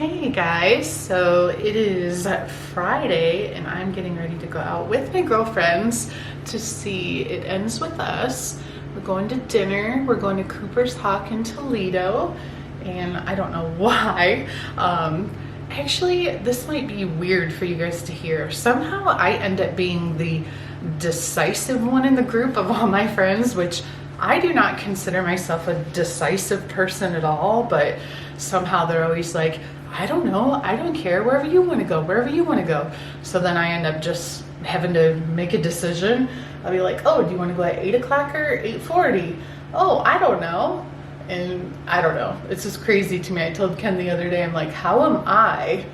Hey guys, so it is Friday and I'm getting ready to go out with my girlfriends to see It Ends With Us. We're going to dinner. We're going to Cooper's Hawk in Toledo, and I don't know why. Actually, this might be weird for you guys to hear. Somehow I end up being the decisive one in the group of all my friends, which I do not consider myself a decisive person at all, but somehow they're always like, I don't know, I don't care, wherever you want to go, wherever you want to go. So then I end up just having to make a decision. I'll be like, oh, do you want to go at 8 o'clock or 8:40? Oh, I don't know. And I don't know. It's just crazy to me. I told Ken the other day, I'm like, how am I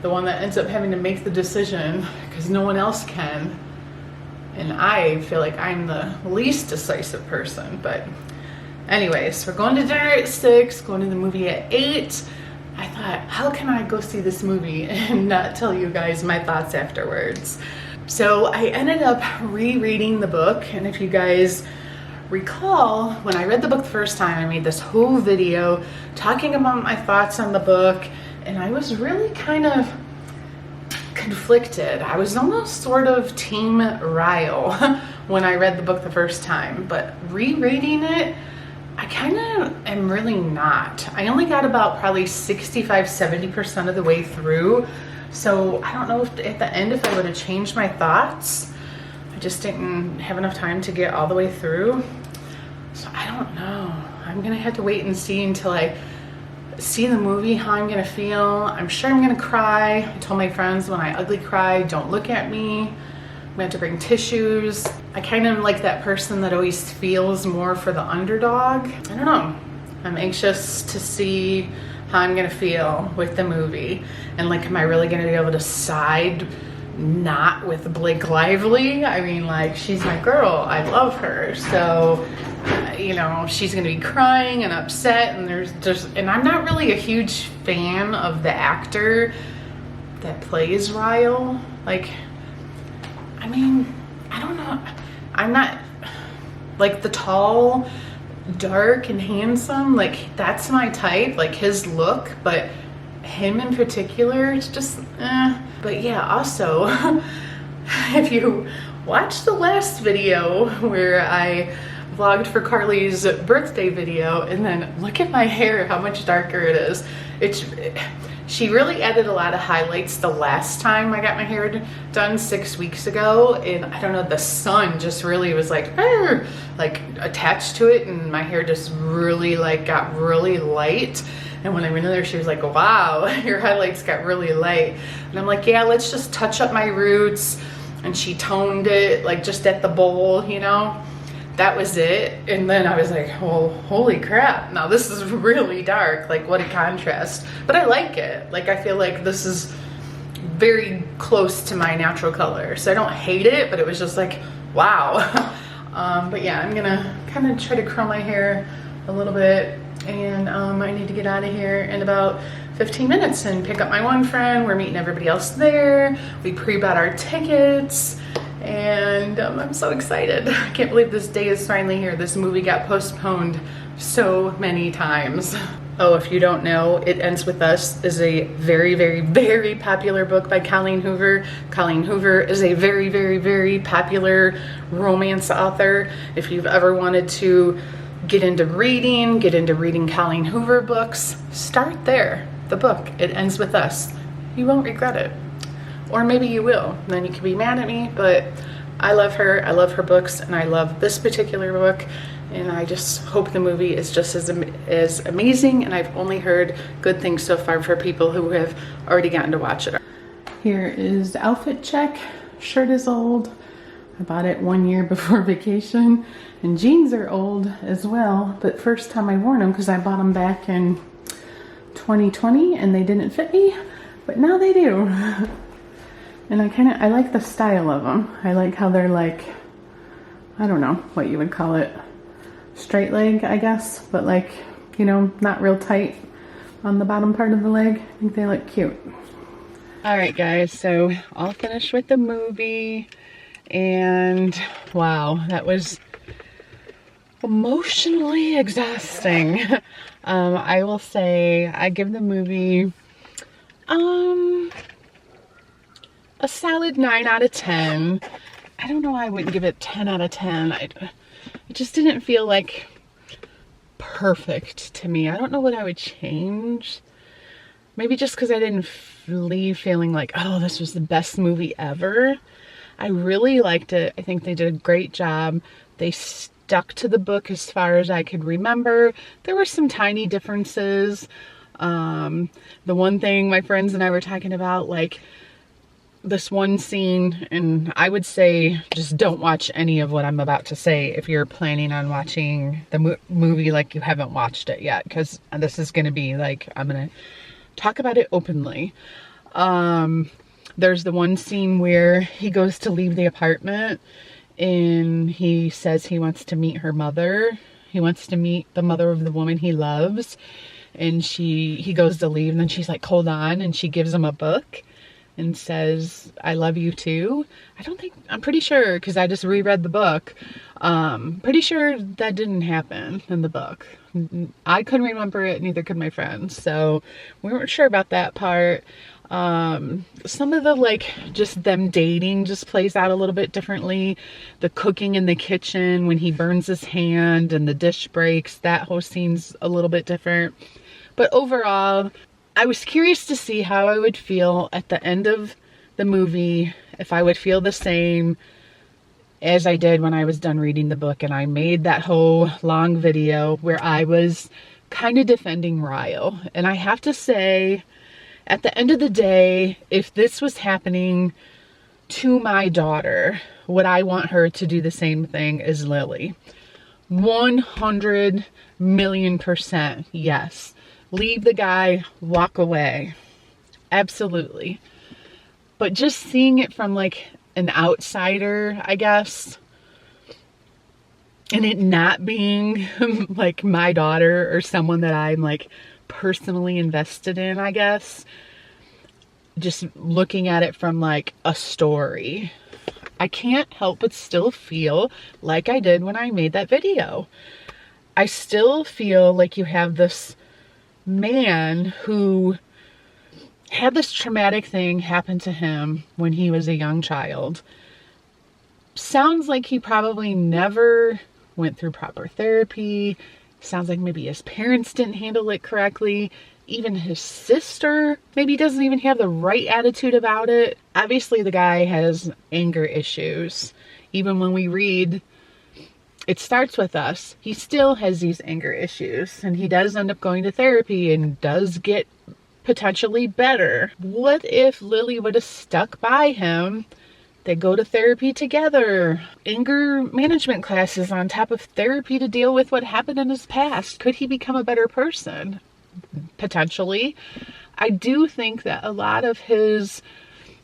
the one that ends up having to make the decision because no one else can? And I feel like I'm the least decisive person. But anyways, we're going to dinner at 6, going to the movie at 8. I thought, how can I go see this movie and not tell you guys my thoughts afterwards? So I ended up rereading the book, and if you guys recall, when I read the book the first time, I made this whole video talking about my thoughts on the book, and I was really kind of conflicted. I was almost sort of team Ryle when I read the book the first time, but rereading it, I kind of am really not. I only got about probably 65-70% of the way through, so I don't know if at the end if I would have changed my thoughts. I just didn't have enough time to get all the way through, so I don't know. I'm gonna have to wait and see until I see the movie how I'm gonna feel. I'm sure I'm gonna cry. I told my friends when I ugly cry, don't look at me. I'm gonna have to bring tissues. I kind of like that person that always feels more for the underdog. I don't know. I'm anxious to see how I'm gonna feel with the movie. And like, am I really gonna be able to side not with Blake Lively? I mean, like, she's my girl. I love her. So, you know, she's gonna be crying and upset, and and I'm not really a huge fan of the actor that plays Ryle. Like, I mean, I don't know. I'm not like the tall, dark, and handsome. Like, that's my type, like his look, but him in particular, it's just, But yeah, also, if you watch the last video where I vlogged for Carly's birthday video, and then look at my hair, how much darker it is. She really added a lot of highlights the last time I got my hair done 6 weeks ago, and I don't know, the sun just really was like attached to it, and my hair just really got really light. And when I went in there, she was like, wow, your highlights got really light. And I'm like, yeah, let's just touch up my roots. And she toned it like just at the bowl, you know. That was it. And then I was like, well, holy crap, now this is really dark. Like, what a contrast. But I like it. Like, I feel like this is very close to my natural color, so I don't hate it, but it was just like, wow. But yeah, I'm gonna kind of try to curl my hair a little bit, and I need to get out of here in about 15 minutes and pick up my one friend. We're meeting everybody else there. We pre-bought our tickets, and I'm so excited. I can't believe this day is finally here. This movie got postponed so many times. Oh, if you don't know, It Ends With Us is a very, very, very popular book by Colleen Hoover. Colleen Hoover is a very, very, very popular romance author. If you've ever wanted to get into reading Colleen Hoover books, start there. The book, It Ends With Us. You won't regret it. Or maybe you will, then you can be mad at me, but I love her books, and I love this particular book, and I just hope the movie is just as amazing, and I've only heard good things so far for people who have already gotten to watch it. Here is the outfit check. Shirt is old. I bought it 1 year before vacation, and jeans are old as well, but first time I worn them because I bought them back in 2020 and they didn't fit me, but now they do. And I like the style of them. I like how they're like, I don't know what you would call it, straight leg, I guess, but like, you know, not real tight on the bottom part of the leg. I think they look cute. All right, guys, so all finished with the movie, and wow, that was emotionally exhausting. I will say I give the movie Um, a solid 9 out of 10. I don't know why I wouldn't give it 10 out of 10. It just didn't feel like perfect to me. I don't know what I would change. Maybe just because I didn't leave feeling like, oh, this was the best movie ever. I really liked it. I think they did a great job. They stuck to the book as far as I could remember. There were some tiny differences. The one thing my friends and I were talking about, like this one scene, and I would say just don't watch any of what I'm about to say if you're planning on watching the movie like you haven't watched it yet, because this is going to be like, I'm going to talk about it openly. There's the one scene where he goes to leave the apartment and he says he wants to meet her mother. He wants to meet the mother of the woman he loves. And he goes to leave, and then she's like, hold on. And she gives him a book and says, I love you too. I'm pretty sure, because I just reread the book. Pretty sure that didn't happen in the book. I couldn't remember it, neither could my friends. So we weren't sure about that part. Some of the, like, just them dating just plays out a little bit differently. The cooking in the kitchen when he burns his hand and the dish breaks, that whole scene's a little bit different. But overall, I was curious to see how I would feel at the end of the movie, if I would feel the same as I did when I was done reading the book. And I made that whole long video where I was kind of defending Ryle. And I have to say, at the end of the day, if this was happening to my daughter, would I want her to do the same thing as Lily? 100 million% yes. Leave the guy, walk away. Absolutely. But just seeing it from like an outsider, I guess, and it not being like my daughter or someone that I'm like personally invested in, I guess, just looking at it from like a story, I can't help but still feel like I did when I made that video. I still feel like you have this man who had this traumatic thing happen to him when he was a young child. Sounds like he probably never went through proper therapy. Sounds like maybe his parents didn't handle it correctly. Even his sister maybe doesn't even have the right attitude about it. Obviously, the guy has anger issues. Even when we read It Starts With Us, he still has these anger issues. And he does end up going to therapy and does get potentially better. What if Lily would have stuck by him? They go to therapy together. Anger management classes on top of therapy to deal with what happened in his past. Could he become a better person? Potentially. I do think that a lot of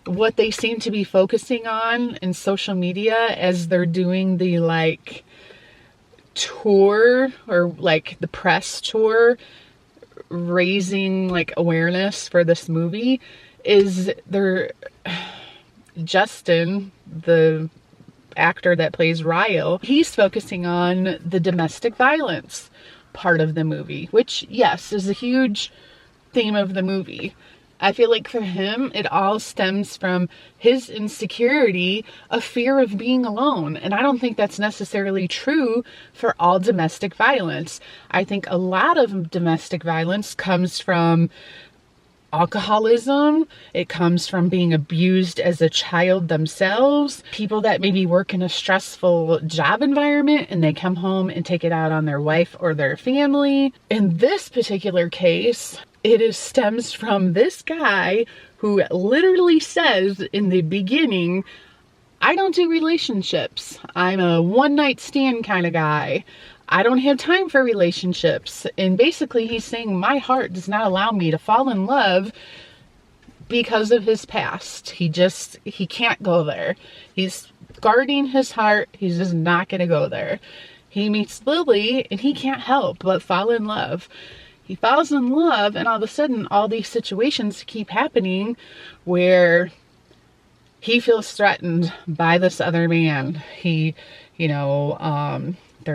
what they seem to be focusing on in social media as they're doing the like tour or like the press tour, raising like awareness for this movie, is Justin, the actor that plays Ryle, he's focusing on the domestic violence part of the movie, which, yes, is a huge theme of the movie. I feel like for him, it all stems from his insecurity, a fear of being alone. And I don't think that's necessarily true for all domestic violence. I think a lot of domestic violence comes from alcoholism. It comes from being abused as a child themselves. People that maybe work in a stressful job environment and they come home and take it out on their wife or their family. In this particular case, it stems from this guy who literally says in the beginning, I don't do relationships. I'm a one-night stand kind of guy. I don't have time for relationships. And basically he's saying my heart does not allow me to fall in love because of his past. He can't go there. He's guarding his heart. He's just not going to go there. He meets Lily and he can't help but fall in love. He falls in love, and all of a sudden all these situations keep happening where he feels threatened by this other man. They're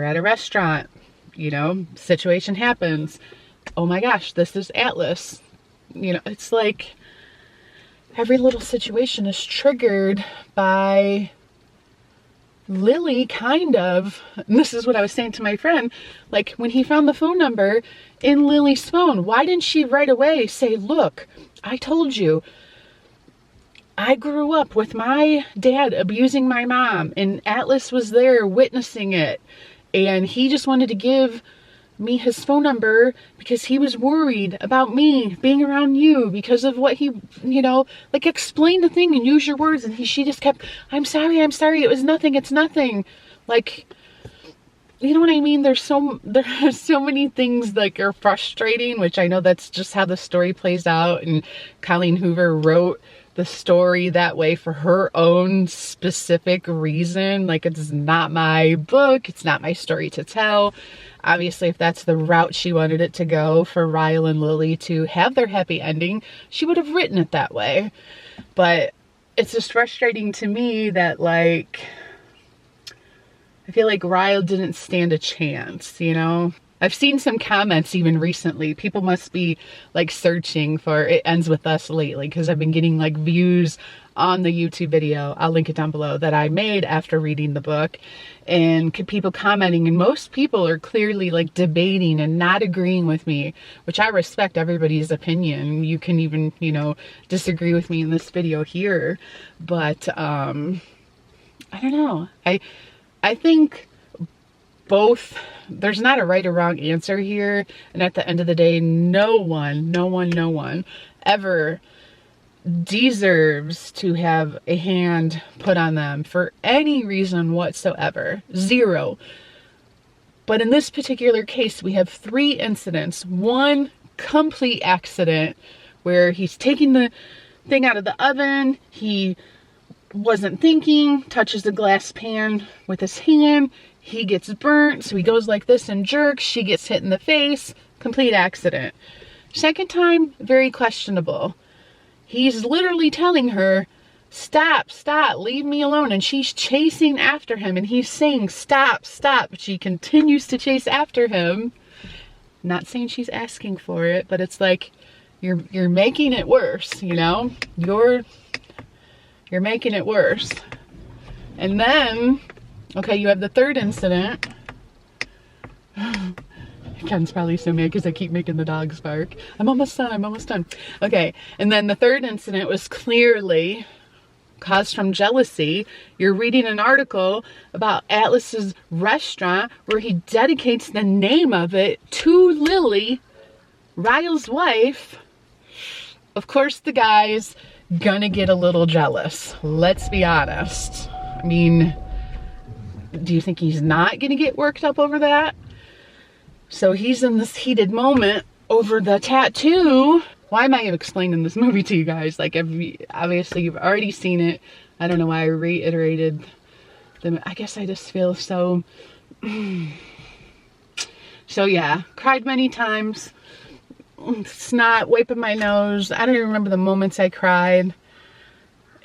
at a restaurant, situation happens. Oh my gosh, this is Atlas. It's like every little situation is triggered by Lily, kind of. And this is what I was saying to my friend. Like, when he found the phone number in Lily's phone, why didn't she right away say, look, I told you, I grew up with my dad abusing my mom, and Atlas was there witnessing it, and he just wanted to give me his phone number because he was worried about me being around you because of what he, like, explain the thing and use your words. And she just kept, I'm sorry, it was nothing, it's nothing. Like, you know what I mean? There are so many things like are frustrating, which I know that's just how the story plays out. And Colleen Hoover wrote the story that way for her own specific reason. Like, it's not my book, it's not my story to tell. Obviously, if that's the route she wanted it to go for Ryle and Lily to have their happy ending, she would have written it that way. But it's just frustrating to me that, like, I feel like Ryle didn't stand a chance, I've seen some comments even recently. People must be like searching for It Ends With Us lately, because I've been getting like views on the YouTube video, I'll link it down below, that I made after reading the book, and people commenting, and most people are clearly like debating and not agreeing with me, which I respect everybody's opinion. You can even, disagree with me in this video here, but I don't know. I think both, there's not a right or wrong answer here, and at the end of the day, no one ever deserves to have a hand put on them for any reason whatsoever. Zero. But in this particular case, we have 3 incidents. One complete accident where he's taking the thing out of the oven, he wasn't thinking, touches the glass pan with his hand, he gets burnt, so he goes like this and jerks, she gets hit in the face, complete accident. Second time, very questionable. He's literally telling her, stop, leave me alone, and she's chasing after him, and he's saying, stop, but she continues to chase after him. Not saying she's asking for it, but it's like, you're making it worse, You're making it worse. And then, okay, you have the third incident. Ken's probably so mad because I keep making the dogs bark. I'm almost done. Okay, and then the third incident was clearly caused from jealousy. You're reading an article about Atlas's restaurant where he dedicates the name of it to Lily, Ryle's wife. Of course, the guy's gonna get a little jealous. Let's be honest. I mean, do you think he's not gonna get worked up over that? So he's in this heated moment over the tattoo. Why am I explaining this movie to you guys? Like, obviously you've already seen it. I don't know why I reiterated them. I guess I just feel so... So yeah, cried many times. Snot, wiping my nose. I don't even remember the moments I cried.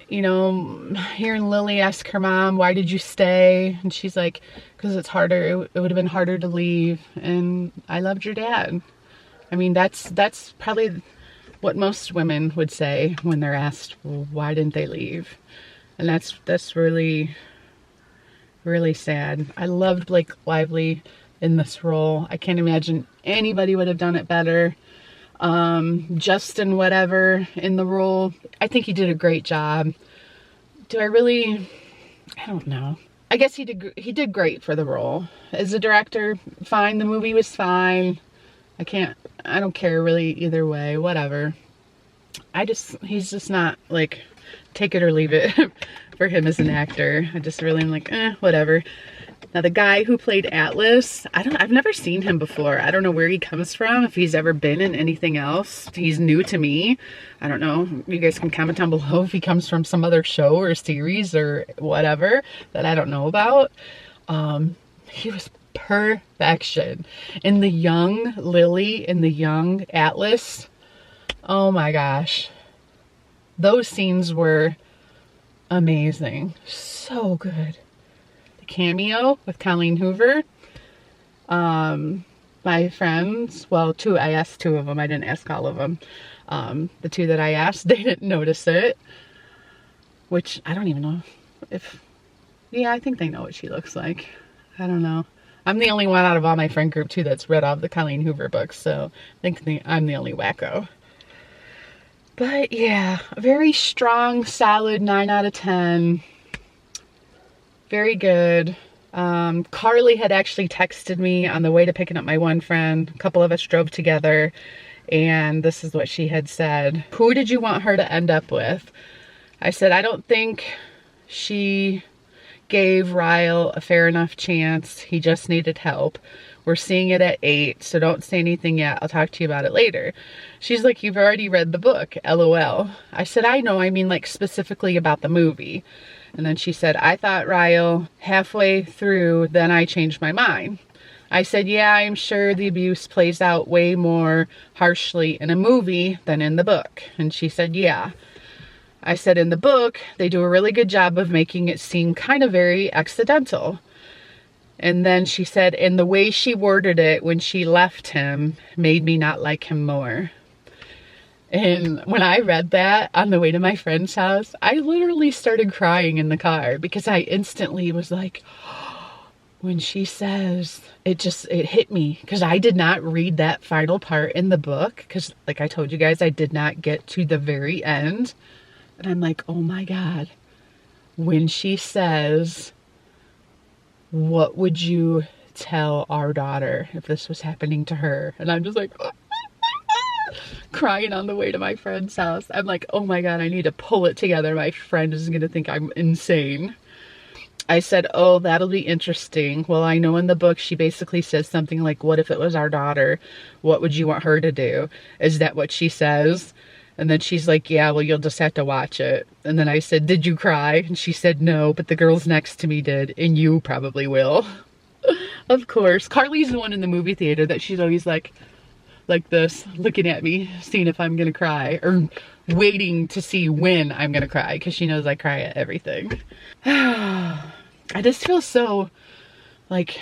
Hearing Lily ask her mom, why did you stay? And she's like, because it's harder. It would have been harder to leave. And I loved your dad. I mean, that's probably what most women would say when they're asked, well, why didn't they leave? And that's really, really sad. I loved Blake Lively in this role. I can't imagine anybody would have done it better. Justin whatever in the role, I think he did a great job. I don't know. I guess he did great for the role. As a director, fine. The movie was fine. I don't care really either way, whatever. He's just not, like, take it or leave it for him as an actor. I just really am like, whatever. Now, the guy who played Atlas, I've never seen him before. I don't know where he comes from, if he's ever been in anything else. He's new to me. I don't know. You guys can comment down below if he comes from some other show or series or whatever that I don't know about. He was perfection. In the young Lily, in the young Atlas, oh my gosh. Those scenes were amazing. So good. Cameo with Colleen Hoover. my friends, well, two, I asked two of them. I didn't ask all of them. The two that I asked, they didn't notice it, which I don't even know if, yeah, I think they know what she looks like. I don't know. I'm the only one out of all my friend group too that's read all the Colleen Hoover books, so I think I'm the only wacko. But yeah, a very strong, solid 9 out of 10. Very good. Carly had actually texted me on the way to picking up my one friend. A couple of us drove together, and this is what she had said. Who did you want her to end up with? I said, I don't think she gave Ryle a fair enough chance. He just needed help. We're seeing it at 8, so don't say anything yet. I'll talk to you about it later. She's like, you've already read the book, LOL. I said, I know, I mean like specifically about the movie. And then she said, I thought Ryle halfway through, then I changed my mind. I said, yeah, I'm sure the abuse plays out way more harshly in a movie than in the book. And she said, yeah. I said, in the book, they do a really good job of making it seem kind of very accidental. And then she said, and the way she worded it when she left him made me not like him more. And when I read that on the way to my friend's house, I literally started crying in the car because I instantly was like, when she says, it hit me, because I did not read that final part in the book, because like I told you guys, I did not get to the very end. And I'm like, oh my God, when she says, what would you tell our daughter if this was happening to her? And I'm just like, crying on the way to my friend's house. I'm like, oh my God, I need to pull it together. My friend is going to think I'm insane. I said, oh, that'll be interesting. Well, I know in the book, she basically says something like, what if it was our daughter? What would you want her to do? Is that what she says? And then she's like, yeah, well, you'll just have to watch it. And then I said, did you cry? And she said, no, but the girls next to me did. And you probably will. Of course. Carly's the one in the movie theater that she's always like this, looking at me, seeing if I'm going to cry, or waiting to see when I'm going to cry, because she knows I cry at everything. I just feel so like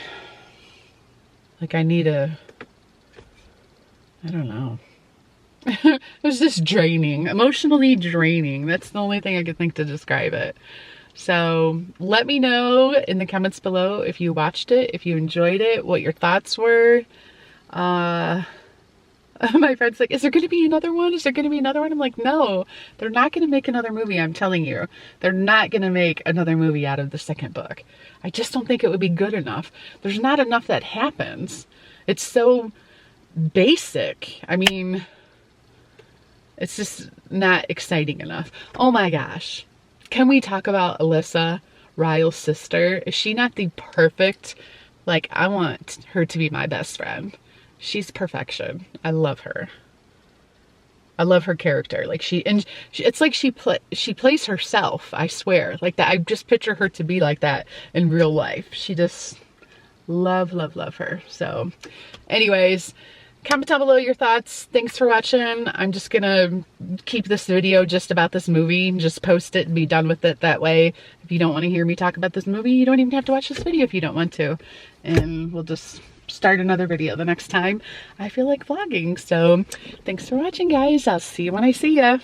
I need a, I don't know. It was just draining, emotionally draining. That's the only thing I could think to describe it. So let me know in the comments below if you watched it, if you enjoyed it, what your thoughts were. My friend's like, is there going to be another one? Is there going to be another one? I'm like, no, they're not going to make another movie. I'm telling you, they're not going to make another movie out of the second book. I just don't think it would be good enough. There's not enough that happens. It's so basic. I mean, it's just not exciting enough. Oh my gosh. Can we talk about Alyssa, Ryle's sister? Is she not the perfect, like, I want her to be my best friend. She's perfection. I love her. I love her character. Like it's like she plays herself, I swear. Like that, I just picture her to be like that in real life. She just love her. So anyways, comment down below your thoughts. Thanks for watching. I'm just gonna keep this video just about this movie and just post it and be done with it that way. If you don't want to hear me talk about this movie, you don't even have to watch this video if you don't want to. And we'll just start another video the next time I feel like vlogging. So thanks for watching, guys. I'll see you when I see ya.